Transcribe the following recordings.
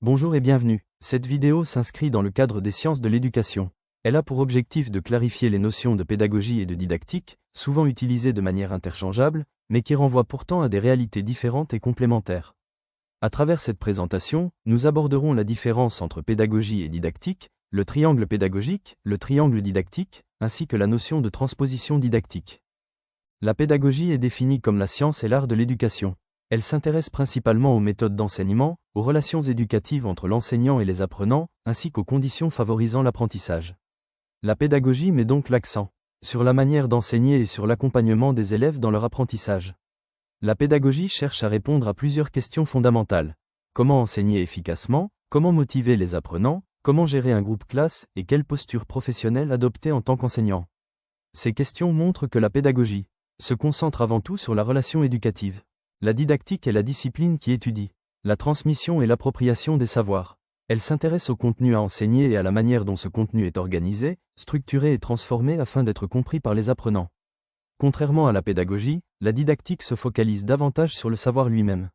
Bonjour et bienvenue. Cette vidéo s'inscrit dans le cadre des sciences de l'éducation. Elle a pour objectif de clarifier les notions de pédagogie et de didactique, souvent utilisées de manière interchangeable, mais qui renvoient pourtant à des réalités différentes et complémentaires. À travers cette présentation, nous aborderons la différence entre pédagogie et didactique, le triangle pédagogique, le triangle didactique, ainsi que la notion de transposition didactique. La pédagogie est définie comme la science et l'art de l'éducation. Elle s'intéresse principalement aux méthodes d'enseignement, aux relations éducatives entre l'enseignant et les apprenants, ainsi qu'aux conditions favorisant l'apprentissage. La pédagogie met donc l'accent sur la manière d'enseigner et sur l'accompagnement des élèves dans leur apprentissage. La pédagogie cherche à répondre à plusieurs questions fondamentales. Comment enseigner efficacement? Comment motiver les apprenants? Comment gérer un groupe classe? Et quelle posture professionnelle adopter en tant qu'enseignant? Ces questions montrent que la pédagogie se concentre avant tout sur la relation éducative. La didactique est la discipline qui étudie la transmission et l'appropriation des savoirs. Elle s'intéresse au contenu à enseigner et à la manière dont ce contenu est organisé, structuré et transformé afin d'être compris par les apprenants. Contrairement à la pédagogie, la didactique se focalise davantage sur le savoir lui-même.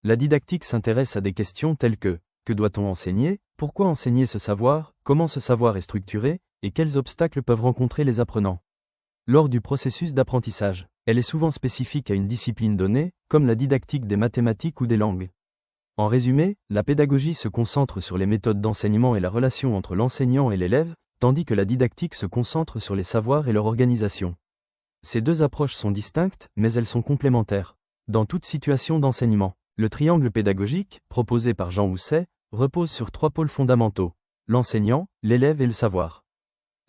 La didactique s'intéresse à des questions telles que doit-on enseigner? Pourquoi enseigner ce savoir? Comment ce savoir est structuré? Et quels obstacles peuvent rencontrer les apprenants? Lors du processus d'apprentissage, elle est souvent spécifique à une discipline donnée, comme la didactique des mathématiques ou des langues. En résumé, la pédagogie se concentre sur les méthodes d'enseignement et la relation entre l'enseignant et l'élève, tandis que la didactique se concentre sur les savoirs et leur organisation. Ces deux approches sont distinctes, mais elles sont complémentaires. Dans toute situation d'enseignement, le triangle pédagogique, proposé par Jean Housset, repose sur trois pôles fondamentaux: l'enseignant, l'élève et le savoir.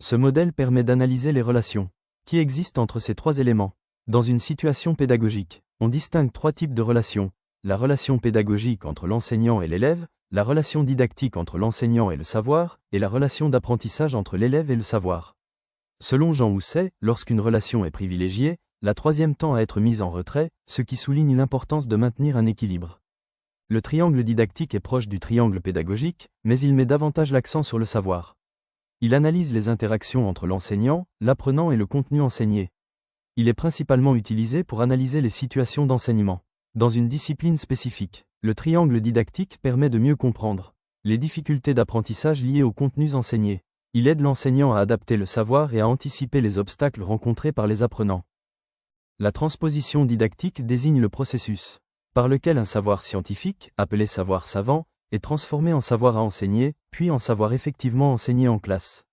Ce modèle permet d'analyser les relations qui existent entre ces trois éléments. Dans une situation pédagogique, on distingue trois types de relations: la relation pédagogique entre l'enseignant et l'élève, la relation didactique entre l'enseignant et le savoir, et la relation d'apprentissage entre l'élève et le savoir. Selon Jean Housset, lorsqu'une relation est privilégiée, la troisième tend à être mise en retrait, ce qui souligne l'importance de maintenir un équilibre. Le triangle didactique est proche du triangle pédagogique, mais il met davantage l'accent sur le savoir. Il analyse les interactions entre l'enseignant, l'apprenant et le contenu enseigné. Il est principalement utilisé pour analyser les situations d'enseignement. Dans une discipline spécifique, le triangle didactique permet de mieux comprendre les difficultés d'apprentissage liées aux contenus enseignés. Il aide l'enseignant à adapter le savoir et à anticiper les obstacles rencontrés par les apprenants. La transposition didactique désigne le processus par lequel un savoir scientifique, appelé savoir savant, est transformé en savoir à enseigner, puis en savoir effectivement enseigné en classe.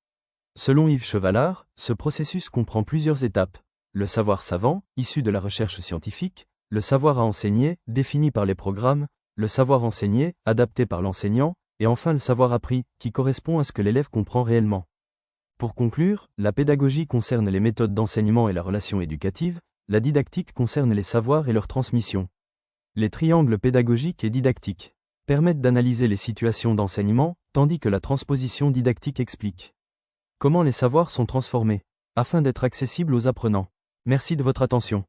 Selon Yves Chevalard, ce processus comprend plusieurs étapes: le savoir savant, issu de la recherche scientifique, le savoir à enseigner, défini par les programmes, le savoir enseigné, adapté par l'enseignant, et enfin le savoir appris, qui correspond à ce que l'élève comprend réellement. Pour conclure, la pédagogie concerne les méthodes d'enseignement et la relation éducative, la didactique concerne les savoirs et leur transmission. Les triangles pédagogiques et didactiques permettent d'analyser les situations d'enseignement, tandis que la transposition didactique explique comment les savoirs sont transformés, afin d'être accessibles aux apprenants. Merci de votre attention.